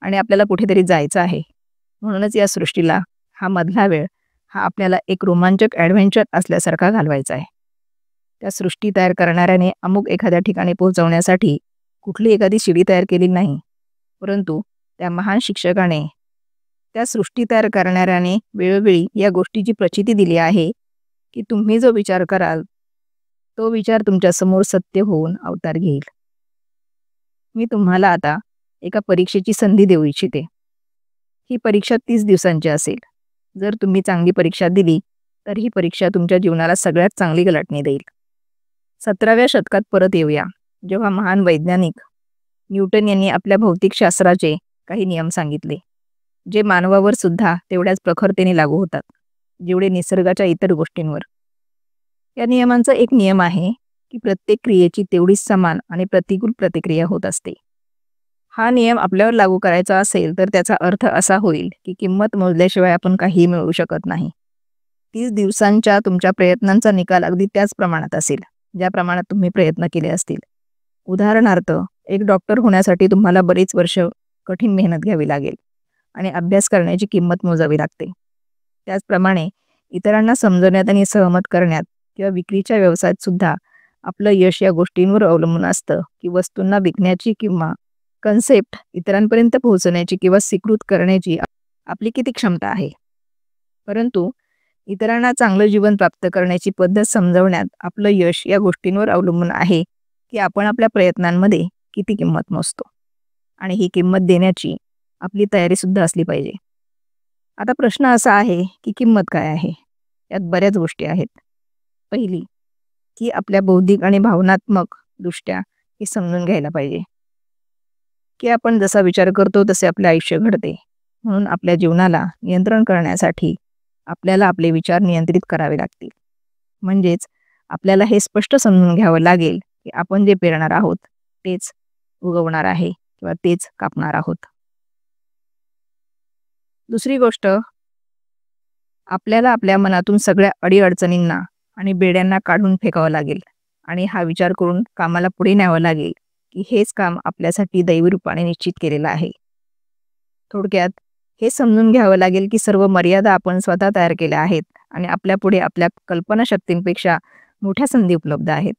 आणि आपल्याला कुठेतरी जायचं आहे. म्हणूनच या सृष्टीला हा मधला वेळ हा आपल्याला एक रोमांचक ॲडव्हेंचर असल्यासारखा घालवायचा आहे. त्या सृष्टी तयार करणाऱ्याने अमुक एखाद्या ठिकाणी पोहोचवण्यासाठी कुठली एखादी शिडी तयार केली नाही, परंतु त्या महान शिक्षकाने, त्या सृष्टी तयार करणाऱ्याने वेळोवेळी या गोष्टीची प्रचिती दिली आहे की तुम्ही जो विचार कराल तो विचार तुमच्यासमोर सत्य होऊन अवतार घेईल. मी तुम्हाला आता एका परीक्षेची संधी देऊ इच्छिते. ही परीक्षा 30 दिवसांची असेल. जर तुम्ही चांगली परीक्षा दिली तर ही परीक्षा तुमच्या जीवनाला सगळ्यात चांगली गलाटणी देईल. 17व्या शतकात परत येऊया, जेव्हा महान वैज्ञानिक न्यूटन यांनी आपल्या भौतिकशास्त्राचे काही नियम सांगितले, जे मानवावर सुद्धा तेवढ्याच प्रखरतेने लागू होतात जेवढे निसर्गाच्या इतर गोष्टींवर. या नियमांचा एक नियम आहे की प्रत्येक क्रियेची तेवढीच समान आणि प्रतिकूल प्रतिक्रिया होत असते. हा नियम आपल्यावर लागू करायचा असेल तर त्याचा अर्थ असा होईल की किंमत मोजल्याशिवाय आपण काहीही मिळवू शकत नाही. 30 दिवसांच्या तुमच्या प्रयत्नांचा निकाल अगदी त्याच प्रमाणात असेल ज्या प्रमाणात तुम्ही प्रयत्न केले असतील. उदाहरणार्थ, एक डॉक्टर होण्यासाठी तुम्हाला बरीच वर्ष कठीण मेहनत घ्यावी लागेल आणि अभ्यास करण्याची किंमत मोजावी लागते. त्याचप्रमाणे इतरांना समजवण्यात आणि सहमत करण्यात किंवा विक्रीच्या व्यवसायात सुद्धा आपलं यश या गोष्टींवर अवलंबून असतं की वस्तूंना विकण्याची किंवा कन्सेप्ट इतरांपर्यंत पोहोचण्याची किंवा स्वीकृत करण्याची आपली किती क्षमता आहे. परंतु इतरांना चांगलं जीवन प्राप्त करण्याची पद्धत समजवण्यात आपलं यश या गोष्टींवर अवलंबून आहे की आपण आपल्या प्रयत्नांमध्ये किती किंमत मोजतो आणि ही किंमत देण्याची आपली तयारी सुद्धा असली पाहिजे. आता प्रश्न असा आहे की किंमत काय आहे? यात बऱ्याच गोष्टी आहेत. पहिली की आपल्या बौद्धिक आणि भावनात्मक दृष्ट्या हे समजून घ्यायला पाहिजे की आपण जसा विचार करतो तसे आपले आयुष्य घडते. म्हणून आपल्या जीवनाला नियंत्रण करण्यासाठी आपल्याला आपले विचार नियंत्रित करावे लागतील. म्हणजेच आपल्याला हे स्पष्ट समजून घ्यावं लागेल की आपण जे पेरणार आहोत तेच उगवणार आहे किंवा तेच कापणार आहोत. दुसरी गोष्ट, आपल्याला आपल्या मनातून सगळ्या अडीअडचणींना आणि बेड्यांना काढून फेकावं लागेल आणि हा विचार करून कामाला पुढे न्यावं लागेल की हेच काम आपल्यासाठी दैवी रूपाने निश्चित केलेलं आहे. थोडक्यात हे समजून घ्यावं लागेल की सर्व मर्यादा आपण स्वतः तयार केल्या आहेत आणि आपल्यापुढे आपल्या कल्पनाशक्तींपेक्षा मोठ्या संधी उपलब्ध आहेत.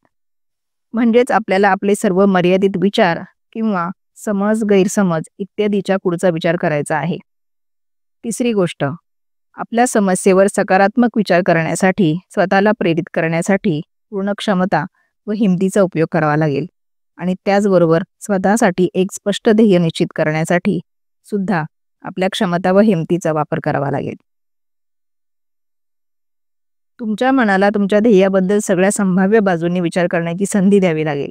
म्हणजेच आपल्याला आपले सर्व मर्यादित विचार किंवा समज, गैरसमज इत्यादीच्या पुढचा विचार करायचा आहे. तिसरी गोष्ट, आपल्या समस्येवर सकारात्मक विचार करण्यासाठी स्वतःला प्रेरित करण्यासाठी पूर्ण क्षमता व हिमतीचा उपयोग करावा लागेल आणि त्याचबरोबर स्वतःसाठी एक स्पष्ट ध्येय निश्चित करण्यासाठी सुद्धा आपल्या क्षमता व हिमतीचा वापर करावा लागेल. तुमच्या मनाला तुमच्या ध्येयाबद्दल सगळ्या संभाव्य बाजूंनी विचार करण्याची संधी द्यावी लागेल.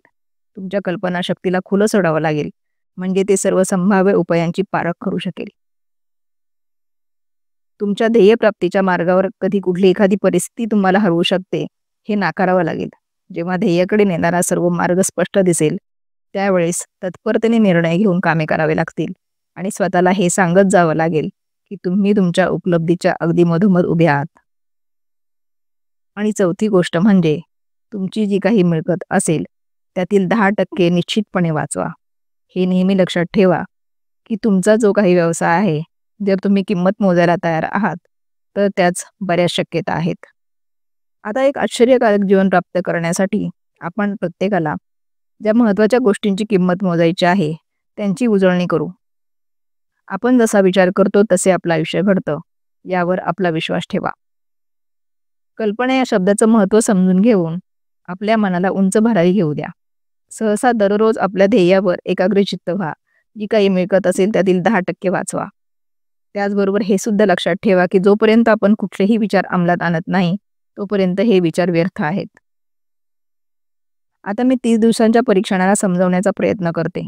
तुमच्या कल्पनाशक्तीला खुलं सोडावं लागेल म्हणजे ते सर्व संभाव्य उपायांची पारख करू शकेल. तुमच्या ध्येयप्राप्तीच्या मार्गावर कधी कुठली एखादी परिस्थिती तुम्हाला हरवू शकते हे नाकारावं लागेल. जेव्हा ध्येयाकडे नेणारा सर्व मार्ग स्पष्ट दिसेल त्यावेळेस तत्परतेने निर्णय घेऊन कामे करावे लागतील आणि स्वतःला हे सांगत जावं लागेल की तुम्ही तुमच्या उपलब्धीच्या अगदी मधोमध उभे आहात. आणि चौथी गोष्ट म्हणजे तुमची जी काही मिळकत असेल त्यातील 10% निश्चितपणे वाचवा. हे नेहमी लक्षात ठेवा की तुमचा जो काही व्यवसाय आहे, जर तुम्ही किंमत मोजायला तयार आहात तर त्याच बऱ्याच शक्यता आहेत. आता एक आश्चर्यकारक जीवन प्राप्त करण्यासाठी आपण प्रत्येकाला ज्या महत्त्वाच्या गोष्टींची किंमत मोजायची आहे त्यांची उजळणी करू. आपण जसा विचार करतो तसे आपलं आयुष्य घडतं यावर आपला विश्वास ठेवा. कल्पना या शब्दाचं महत्त्व समजून घेऊन आपल्या मनाला उंच भरारी घेऊ द्या. सहसा दररोज आपल्या ध्येयावर एकाग्रचित्त व्हा. जी काही मिळकत असेल त्यातील 10% वाचवा. त्याचबरोबर हे सुद्धा लक्षात ठेवा की जोपर्यंत आपण कुठलेही विचार अंमलात आणत नाही तोपर्यंत हे विचार व्यर्थ आहेत. आता मी 30 दिवसांच्या परीक्षणाला समजवण्याचा प्रयत्न करते.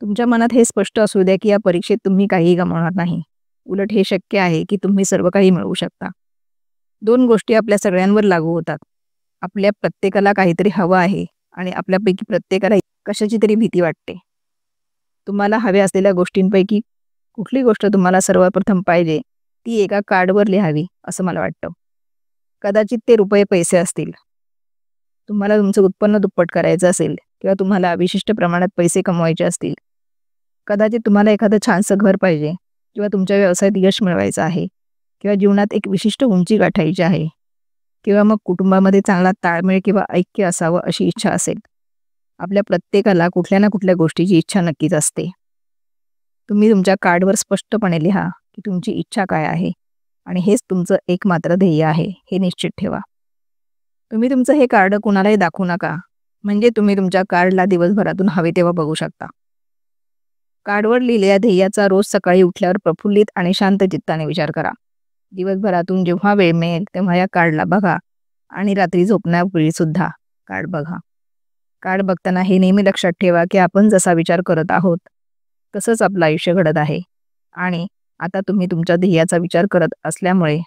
तुमच्या मनात हे स्पष्ट असू द्या की या परीक्षेत तुम्ही काहीही गमावणार नाही. उलट हे शक्य आहे की तुम्ही सर्व काही मिळवू शकता. 2 गोष्टी आपल्या सगळ्यांवर लागू होतात. आपल्या प्रत्येकाला काहीतरी हवं आहे आणि आपल्यापैकी प्रत्येकाला कशाची तरी भीती वाटते. तुम्हाला हव्या असलेल्या गोष्टींपैकी कुठली गोष्ट तुम्हाला सर्वप्रथम पाहिजे ती एका कार्डवर लिहावी असं मला वाटतं. कदाचित ते रुपये पैसे असतील. तुम्हाला तुमचं उत्पन्न दुप्पट करायचं असेल किंवा तुम्हाला विशिष्ट प्रमाणात पैसे कमवायचे असतील. कदाचित तुम्हाला एखादं छानसं घर पाहिजे किंवा तुमच्या व्यवसायात यश मिळवायचं आहे किंवा जीवनात एक विशिष्ट उंची गाठायची आहे किंवा मग कुटुंबामध्ये चांगला ताळमेळ किंवा ऐक्य असावं अशी इच्छा असेल. आपल्या प्रत्येकाला कुठल्या ना कुठल्या गोष्टीची इच्छा नक्कीच असते. तुम्ही तुमच्या कार्डवर स्पष्टपणे लिहा की तुमची इच्छा काय आहे आणि हेच तुमचं एकमात्र ध्येय आहे हे निश्चित ठेवा. तुम्ही तुमचं हे कार्ड कुणालाही दाखवू नका म्हणजे तुम्ही तुमच्या कार्डला दिवसभरातून हवे तेव्हा बघू शकता. कार्डवर लिहिलेल्या ध्येयाचा रोज सकाळी उठल्यावर प्रफुल्लित आणि शांत चित्ताने विचार करा. दिवसभरातून जेव्हा वेळ मिळेल तेव्हा या कार्डला बघा आणि रात्री झोपण्यापूर्वी सुद्धा कार्ड बघा. कार्ड बघताना हे नेहमी लक्षात ठेवा की आपण जसा विचार करत आहोत तसंच आपलं आयुष्य घडत आहे आणि आता तुम्ही तुमच्या ध्येयाचा विचार करत असल्यामुळे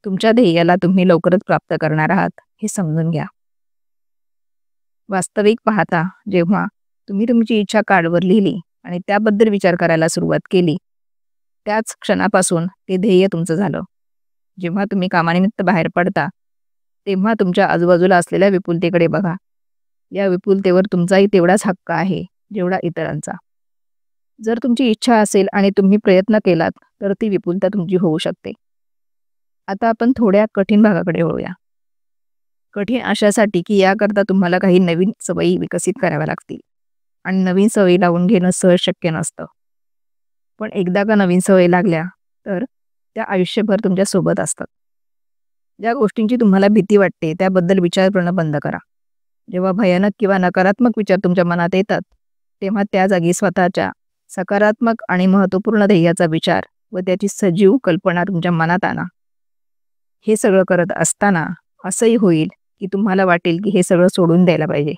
तुमच्या ध्येयाला तुम्ही लवकरच प्राप्त करणार आहात हे समजून घ्या. वास्तविक पाहता जेव्हा तुम्ही तुमची इच्छा कार्डवर लिहिली आणि त्याबद्दल विचार करायला सुरुवात केली त्याच क्षणापासून ते ध्येय तुमचं झालं. जेव्हा तुम्ही कामानिमित्त बाहेर पडता तेव्हा तुमच्या आजूबाजूला असलेल्या विपुलतेकडे बघा. या विपुलतेवर तुमचाही तेवढाच हक्क आहे जेवढा इतरांचा. जर तुमची इच्छा असेल आणि तुम्ही प्रयत्न केलात तर ती विपुलता तुमची होऊ शकते. आता आपण थोड्या कठीण भागाकडे वळूया. कठीण अशासाठी की याकरता तुम्हाला काही नवीन सवयी विकसित कराव्या लागतील आणि नवीन सवयी लावून घेणं सहज शक्य नसतं. पण एकदा का नवीन सवयी लागल्या तर त्या आयुष्यभर तुमच्या सोबत असतात. ज्या गोष्टींची तुम्हाला भीती वाटते त्याबद्दल विचार करणं बंद करा. जेव्हा भयानक किंवा नकारात्मक विचार तुमच्या मनात येतात तेव्हा त्या जागी स्वतःच्या सकारात्मक आणि महत्त्वपूर्ण ध्येयाचा विचार व त्याची सजीव कल्पना तुमच्या मनात आणा. हे सगळं करत असताना असंही होईल की तुम्हाला वाटेल की हे सगळं सोडून द्यायला पाहिजे.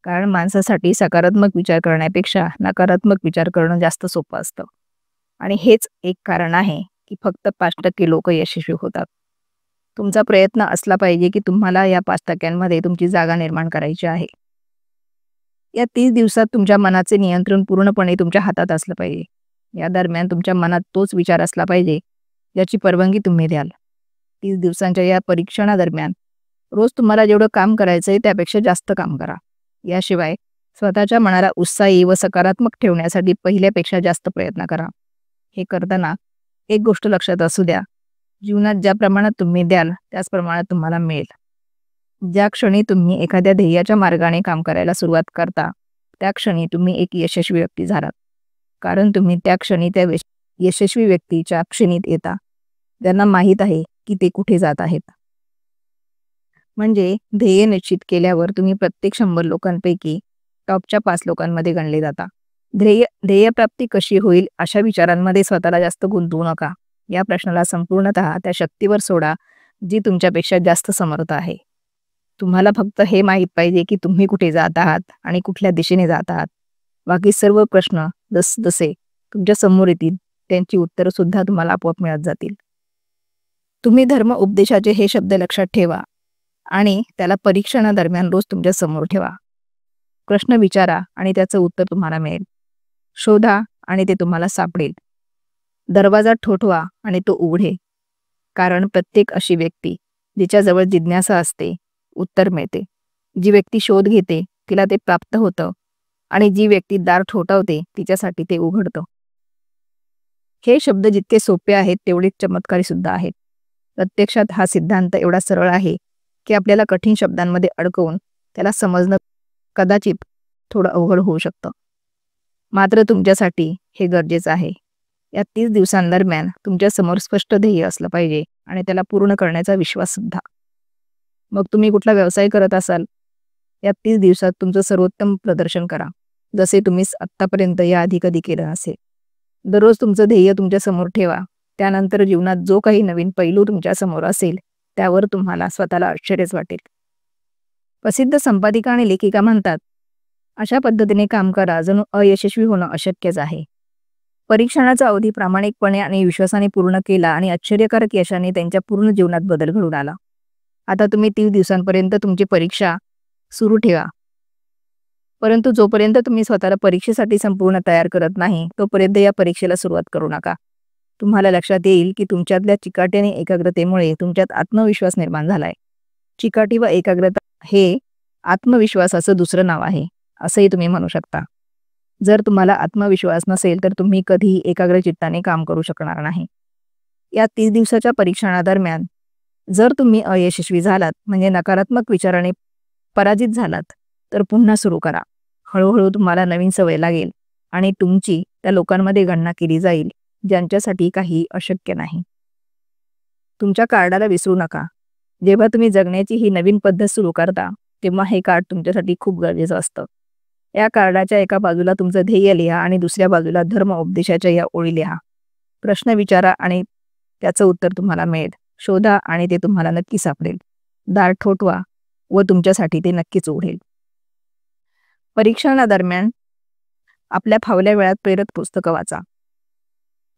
कारण माणसासाठी सकारात्मक विचार करण्यापेक्षा नकारात्मक विचार करणं जास्त सोपं असतं. आणि हेच एक कारण आहे की फक्त 5% लोक यशस्वी होतात. तुमचा प्रयत्न असला पाहिजे की तुम्हाला या 5%मध्ये तुमची जागा निर्माण करायची आहे. या 30 दिवसात तुमच्या मनाचे नियंत्रण पूर्णपणे तुमच्या हातात असलं पाहिजे. या दरम्यान तुमच्या मनात तोच विचार असला पाहिजे ज्याची परवानगी तुम्ही द्याल. 30 दिवसांच्या या परीक्षणादरम्यान रोज तुम्हाला जेवढं काम करायचं आहे त्यापेक्षा जास्त काम करा. याशिवाय स्वतःच्या मनाला उत्साही व सकारात्मक ठेवण्यासाठी पहिल्यापेक्षा जास्त प्रयत्न करा. हे करताना एक गोष्ट लक्षात असू द्या, जीवनात ज्या प्रमाणात तुम्ही द्याल त्याच प्रमाणात तुम्हाला मिळेल. ज्या क्षणी तुम्ही एखाद्या ध्येयाच्या मार्गाने काम करायला सुरुवात करता त्या क्षणी तुम्ही एक यशस्वी व्यक्ती झालात. कारण तुम्ही त्या क्षणी त्या यशस्वी व्यक्तीच्या क्षणीत येता ज्यांना माहीत आहे की ते कुठे जात आहेत. म्हणजे ध्येय निश्चित केल्यावर तुम्ही प्रत्येक 100 लोकांपैकी टॉपच्या 5 लोकांमध्ये गणले जाता. ध्येयप्राप्ती कशी होईल अशा विचारांमध्ये स्वतःला जास्त गुंतवू नका. या प्रश्नाला संपूर्णतः त्या शक्तीवर सोडा जी तुमच्यापेक्षा जास्त समर्थ आहे. तुम्हाला फक्त हे माहीत पाहिजे की तुम्ही कुठे जात आहात आणि कुठल्या दिशेने जात आहात. बाकी सर्व प्रश्न जसजसे तुमच्या समोर येतील त्यांची उत्तरं सुद्धा तुम्हाला आपोआप मिळत जातील. तुम्ही धर्म उपदेशाचे हे शब्द लक्षात ठेवा आणि त्याला परीक्षणादरम्यान रोज तुमच्या समोर ठेवा. प्रश्न विचारा आणि त्याचं उत्तर तुम्हाला मिळेल. शोधा आणि ते तुम्हाला सापडेल. दरवाजा ठोठवा आणि तो उघडे. कारण प्रत्येक अशी व्यक्ती जिच्याजवळ जिज्ञासा असते उत्तर मिळते. जी व्यक्ती शोध घेते तिला ते प्राप्त होतं आणि जी व्यक्ती दार ठोठावते तिच्यासाठी ते उघडतं. हे शब्द जितके सोपे आहेत तेवढेच चमत्कारी सुद्धा आहेत. प्रत्यक्षात हा सिद्धांत एवढा सरळ आहे की आपल्याला कठीण शब्दांमध्ये अडकवून त्याला समजणं कदाचित थोडं अवघड होऊ शकतं. मात्र तुमच्यासाठी हे गरजेचं आहे. या 30 दिवसांदरम्यान तुमच्या समोर स्पष्ट ध्येय असलं पाहिजे आणि त्याला पूर्ण करण्याचा विश्वास सुद्धा. मग तुम्ही कुठला व्यवसाय करत असाल या 30 दिवसात तुमचं सर्वोत्तम प्रदर्शन करा जसे तुम्ही आत्तापर्यंत याआधी कधी केलं असेल. दररोज तुमचं ध्येय तुमच्या समोर ठेवा. त्यानंतर जीवनात जो काही नवीन पैलू तुमच्या समोर असेल त्यावर तुम्हाला स्वतःला आश्चर्यच वाटेल. प्रसिद्ध संपादिका आणि लेखिका म्हणतात, अशा पद्धतीने काम करा जणू अयशस्वी होणं अशक्यच आहे. परीक्षणाचा अवधी प्रामाणिकपणे आणि विश्वासाने पूर्ण केला आणि आश्चर्यकारक यशाने त्यांच्या पूर्ण जीवनात बदल घडून आला. आता तुम्ही 30 दिवसांपर्यंत तुमची परीक्षा सुरू ठेवा. परंतु जोपर्यंत तुम्ही स्वतःला परीक्षेसाठी संपूर्ण तयार करत नाही तोपर्यंत या परीक्षेला सुरुवात करू नका. तुम्हाला लक्षात येईल की तुमच्यातल्या चिकाटी आणि एकाग्रतेमुळे तुमच्यात आत्मविश्वास निर्माण झालाय. चिकाटी व एकाग्रता हे आत्मविश्वासाचं दुसरं नाव आहे असंही तुम्ही म्हणू शकता. जर तुम्हाला आत्मविश्वास नसेल तर तुम्ही कधीही एकाग्र चित्ताने काम करू शकणार नाही. या 30 दिवसाच्या परीक्षणादरम्यान जर तुम्ही अयशस्वी झालात म्हणजे नकारात्मक विचाराने पराजित झालात तर पुन्हा सुरू करा. हळूहळू तुम्हाला नवीन सवय लागेल आणि तुमची त्या लोकांमध्ये गणना केली जाईल ज्यांच्यासाठी काही अशक्य नाही. तुमच्या कार्डाला विसरू नका. जेव्हा तुम्ही जगण्याची ही नवीन पद्धत सुरू करता तेव्हा हे कार्ड तुमच्यासाठी खूप गरजेचं असतं. या कार्डाच्या एका बाजूला तुमचं ध्येय लिहा आणि दुसऱ्या बाजूला धर्म उपदेशाच्या या ओळी लिहा. प्रश्न विचारा आणि त्याचं उत्तर तुम्हाला मिळेल. शोधा आणि ते तुम्हाला नक्की सापडेल. दार ठोठवा व तुमच्यासाठी ते नक्कीच उघडेल. परीक्षणादरम्यान आपल्या फावल्या वेळात प्रेरक पुस्तकं वाचा.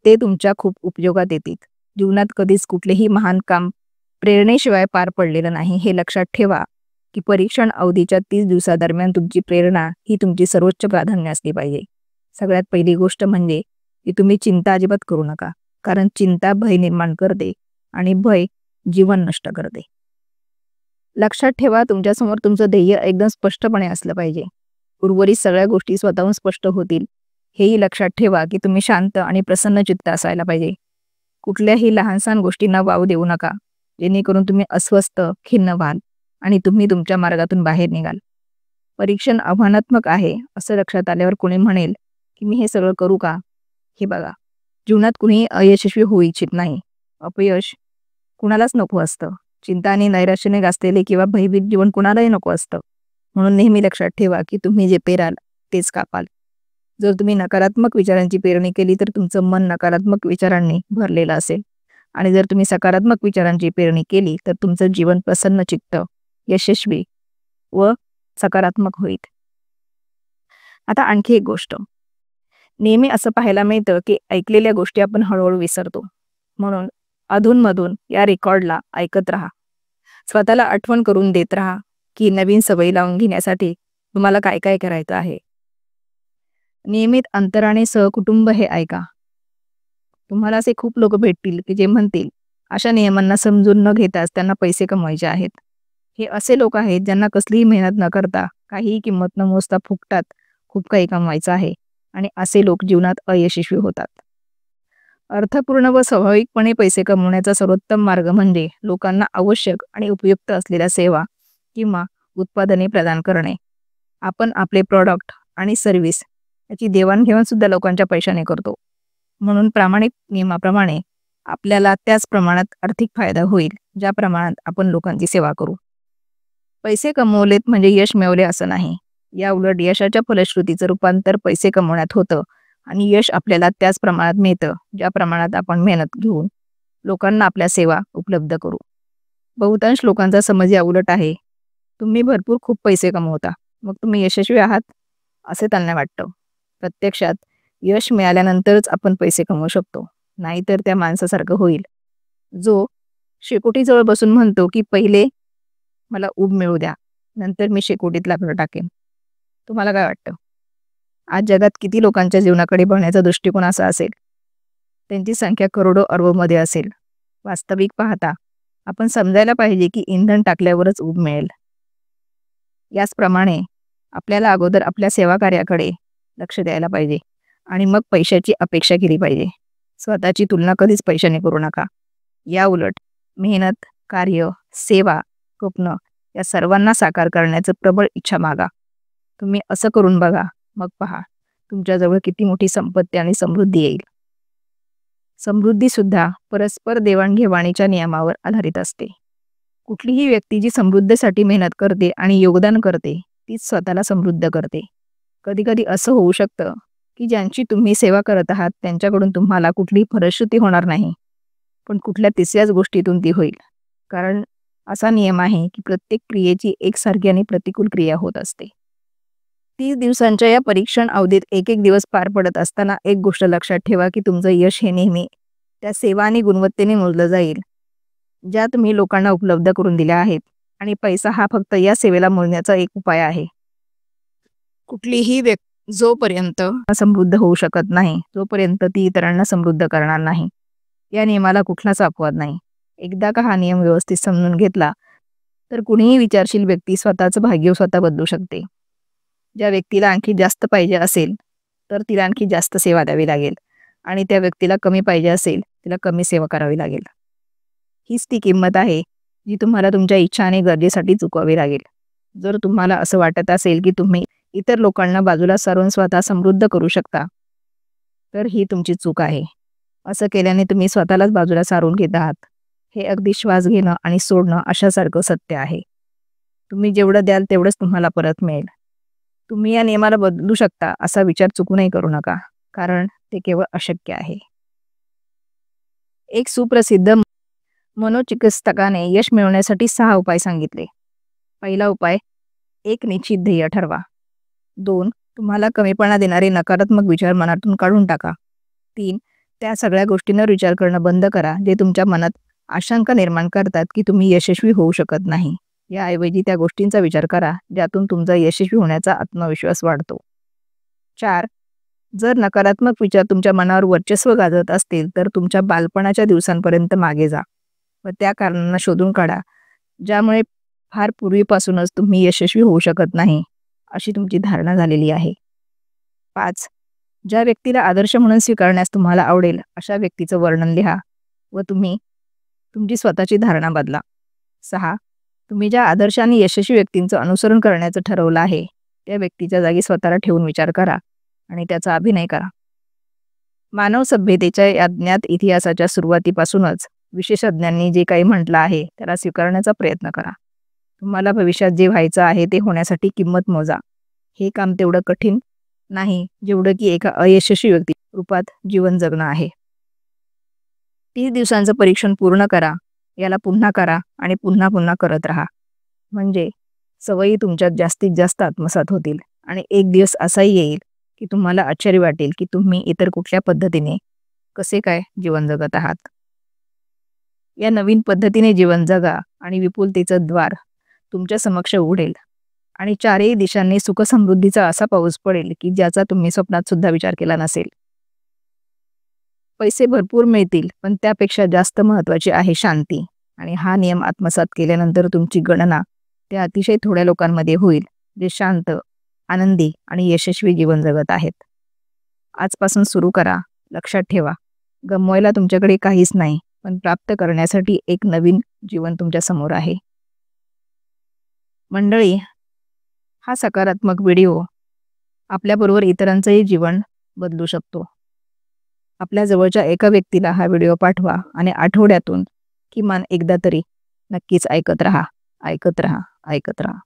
ते तुमच्या खूप उपयोगात येतील. जीवनात कधीच कुठलेही महान काम प्रेरणेशिवाय पार पडलेलं नाही हे लक्षात ठेवा की परीक्षण अवधीच्या 30 दिवसादरम्यान तुमची प्रेरणा ही तुमची सर्वोच्च प्राधान्य असली पाहिजे. सगळ्यात पहिली गोष्ट म्हणजे की तुम्ही चिंता अजिबात करू नका. कारण चिंता भय निर्माण करते आणि भय जीवन नष्ट करते. लक्षात ठेवा, तुमच्यासमोर तुमचं ध्येय एकदम स्पष्टपणे असलं पाहिजे. उर्वरित सगळ्या गोष्टी स्वतःहून स्पष्ट होतील. हेही लक्षात ठेवा की तुम्ही शांत आणि प्रसन्न चित्त असायला पाहिजे. कुठल्याही लहानसहान गोष्टींना वाव देऊ नका, जेणेकरून तुम्ही अस्वस्थ, खिन्न व्हाल आणि तुम्ही तुमच्या मार्गातून बाहेर निघाल. परीक्षण आव्हानात्मक आहे असं लक्षात आल्यावर कोणी म्हणेल की मी हे सगळं करू का? हे बघा, जीवनात कुणीही अयशस्वी होऊ इच्छित नाही. अपयश कुणालाच नको असतं. चिंता आणि नैराश्याने गाजलेले किंवा भयभीत जीवन कुणालाही नको असतं. म्हणून नेहमी लक्षात ठेवा की तुम्ही जे पेराल तेच कापाल. जर तुम्ही नकारात्मक विचारांची पेरणी केली तर तुमचं मन नकारात्मक विचारांनी भरलेलं असेल, आणि जर तुम्ही सकारात्मक विचारांची पेरणी केली तर तुमचं जीवन प्रसन्न चित्त, यशस्वी व सकारात्मक होईल. आता आणखी एक गोष्ट, नेहमी असं पाहायला मिळतं की ऐकलेल्या गोष्टी आपण हळूहळू विसरतो. म्हणून अधूनमधून या रेकॉर्डला ऐकत राहा. स्वतःला आठवण करून देत राहा की नवीन सवयी लावून घेण्यासाठी तुम्हाला काय काय करायचं आहे. नियमित अंतराने सहकुटुंब हे ऐका. तुम्हाला असे खूप लोक भेटतील की जे म्हणतील अशा नियमांना समजून न घेताच त्यांना पैसे कमवायचे आहेत. हे असे लोक आहेत ज्यांना कसलीही मेहनत न करता, काहीही किंमत न मोजता फुकटात खूप काही कमवायचं आहे, आणि असे लोक जीवनात अयशस्वी होतात. अर्थपूर्ण व स्वाभाविकपणे पैसे कमवण्याचा सर्वोत्तम मार्ग म्हणजे लोकांना आवश्यक आणि उपयुक्त असलेल्या सेवा किंवा उत्पादने प्रदान करणे. आपण आपले प्रॉडक्ट आणि सर्व्हिस याची देवाणघेवाण सुद्धा लोकांच्या पैशाने करतो. म्हणून प्रामाणिक नियमाप्रमाणे आपल्याला त्याच प्रमाणात आर्थिक फायदा होईल ज्या प्रमाणात आपण लोकांची सेवा करू. पैसे कमवलेत म्हणजे यश मिळवले असं नाही. या उलट यशाच्या फलश्रुतीचं रूपांतर पैसे कमवण्यात होतं, आणि यश आपल्याला त्याच प्रमाणात मिळतं ज्या प्रमाणात आपण मेहनत घेऊन लोकांना आपल्या सेवा उपलब्ध करू. बहुतांश लोकांचा समज या उलट आहे. तुम्ही भरपूर खूप पैसे कमवता, मग तुम्ही यशस्वी आहात असे त्यांना वाटतं. प्रत्यक्षात यश मिळाल्यानंतरच आपण पैसे कमवू शकतो, नाहीतर त्या माणसासारखं होईल जो शेकोटीजवळ बसून म्हणतो की पहिले मला ऊब मिळू द्या, नंतर मी शेकोटीत लाकडं टाकेन. तुम्हाला काय वाटतं? आज जगात किती लोकांच्या जीवनाकडे बघण्याचा दृष्टिकोन असा असेल? त्यांची संख्या करोडो अरबोमध्ये असेल. वास्तविक पाहता आपण समजायला पाहिजे की इंधन टाकल्यावरच ऊब मिळेल. याचप्रमाणे आपल्याला अगोदर आपल्या सेवा कार्याकडे लक्ष द्यायला पाहिजे आणि मग पैशाची अपेक्षा केली पाहिजे. स्वतःची तुलना कधीच पैशाने करू नका. या उलट मेहनत, कार्य, सेवा, स्वप्न या सर्वांना साकार करण्याचं प्रबळ इच्छा मागा. तुम्ही असं करून बघा, मग पहा तुमच्याजवळ किती मोठी संपत्ती आणि समृद्धी येईल. समृद्धी सुद्धा परस्पर देवाणघेवाणीच्या नियमावर आधारित असते. कुठलीही व्यक्ती जी समृद्धीसाठी मेहनत करते आणि योगदान करते तीच स्वतःला समृद्ध करते. कधी कधी असं होऊ शकतं की ज्यांची तुम्ही सेवा करत आहात त्यांच्याकडून तुम्हाला कुठलीही फलश्रुती होणार नाही, पण कुठल्या तिसऱ्याच गोष्टीतून ती होईल. कारण असा नियम आहे की प्रत्येक क्रियेची एकसारखी आणि प्रतिकूल क्रिया होत असते. 30 दिवसांच्या या परीक्षण अवधीत एक एक दिवस पार पडत असताना एक गोष्ट लक्षात ठेवा की तुमचं यश हे नेहमी त्या सेवा आणि गुणवत्तेने मोजलं जाईल ज्या तुम्ही लोकांना उपलब्ध करून दिल्या आहेत, आणि पैसा हा फक्त या सेवेला मोजण्याचा एक उपाय आहे. कुठलीही व्यक्ती जोपर्यंत समृद्ध होऊ शकत नाही तोपर्यंत ती इतरांना समृद्ध करणार नाही. या नियमाला कुठलाच अपवाद नाही. एकदा का हा नियम व्यवस्थित समजून घेतला तर कुणीही विचारशील व्यक्ती स्वतःचं भाग्य स्वतः बदलू शकते. ज्या व्यक्तीला आणखी जास्त पाहिजे असेल तर तिला आणखी जास्त सेवा द्यावी लागेल, आणि त्या व्यक्तीला कमी पाहिजे असेल तिला कमी सेवा करावी लागेल. हीच ती किंमत आहे जी तुम्हाला तुमच्या इच्छा आणि गरजेसाठी चुकवावी लागेल. जर तुम्हाला असं वाटत असेल की तुम्ही इतर लोकांना बाजूला सारून स्वतः समृद्ध करू शकता तर ही तुमची चूक आहे. असं केल्याने तुम्ही स्वतःलाच बाजूला सारून घेत आहात. हे अगदी श्वास घेणं आणि सोडणं अशासारखं सत्य आहे. तुम्ही जेवढं द्याल तेवढंच तुम्हाला परत मिळेल. तुम्ही या नियमाला बदलू शकता असा विचार चुकूनही करू नका, कारण ते केवळ अशक्य आहे. एक सुप्रसिद्ध मनोचिकित्सकाने यश मिळवण्यासाठी 6 उपाय सांगितले. पहिला उपाय, एक निश्चित ध्येय ठरवा. 2, तुम्हाला कमीपणा देणारे नकारात्मक विचार मनातून काढून टाका. 3, त्या सगळ्या गोष्टींवर विचार करणं बंद करा जे तुमच्या मनात आशंका निर्माण करतात की तुम्ही यशस्वी होऊ शकत नाही. याऐवजी त्या गोष्टींचा विचार करा ज्यातून तुमचा यशस्वी होण्याचा आत्मविश्वास वाढतो. 4, जर नकारात्मक विचार तुमच्या मनावर वर्चस्व गाजवत असतील तर तुमच्या बालपणाच्या दिवसांपर्यंत मागे जा व त्या कारणांना शोधून काढा ज्यामुळे फार पूर्वीपासूनच तुम्ही यशस्वी होऊ शकत नाही, अशी तुमची धारणा झालेली आहे. 5. ज्या व्यक्तीला आदर्श म्हणून स्वीकारण्यास तुम्हाला आवडेल, अशा व्यक्तीचं वर्णन लिहा व तुम्ही तुमची स्वतःची धारणा बदला. 6. तुम्ही ज्या आदर्श आणि यशस्वी व्यक्तींचं अनुसरण करण्याचं ठरवलं आहे, त्या व्यक्तीच्या जागी स्वतःला ठेवून विचार करा आणि त्याचा अभिनय करा. मानव सभ्यतेच्या या ज्ञात इतिहासाच्या सुरुवातीपासूनच विशेषज्ञांनी जे काही म्हटलं आहे त्याला स्वीकारण्याचा प्रयत्न करा. तुम्हाला भविष्यात जे व्हायचं आहे ते होण्यासाठी किंमत मोजा. हे काम तेवढं कठीण नाही जेवढं की एका अयशस्वी व्यक्ती रूपात जीवन जगणं आहे. 30 दिवसांचं परीक्षण पूर्ण करा, याला पुन्हा करा आणि पुन्हा पुन्हा करत राहा. म्हणजे सवयी तुमच्यात जास्तीत जास्त आत्मसात होतील आणि एक दिवस असाही येईल की तुम्हाला आश्चर्य वाटेल की तुम्ही इतर कुठल्या पद्धतीने कसे काय जीवन जगत आहात. या नवीन पद्धतीने जीवन जगा आणि विपुलतेचं द्वार तुमच्या समक्ष उघडेल आणि चारही दिशांनी सुखसमृद्धीचा असा पाऊस पडेल की ज्याचा तुम्ही स्वप्नात सुद्धा विचार केला नसेल. पैसे भरपूर मिळतील, पण त्यापेक्षा जास्त महत्त्वाची आहे शांती. आणि हा नियम आत्मसात केल्यानंतर तुमची गणना त्या अतिशय थोड्या लोकांमध्ये होईल जे शांत, आनंदी आणि यशस्वी जीवन जगत आहेत. आजपासून सुरू करा. लक्षात ठेवा, गमवायला तुमच्याकडे काहीच नाही, पण प्राप्त करण्यासाठी एक नवीन जीवन तुमच्या समोर आहे. मंडळी, हा सकारात्मक व्हिडिओ आपल्याबरोबर इतरांचंही जीवन बदलू शकतो. आपल्या जवळच्या एका व्यक्तीला हा व्हिडिओ पाठवा आणि आठवड्यातून किमान एकदा तरी नक्कीच ऐकत राहा, ऐकत राहा, ऐकत राहा.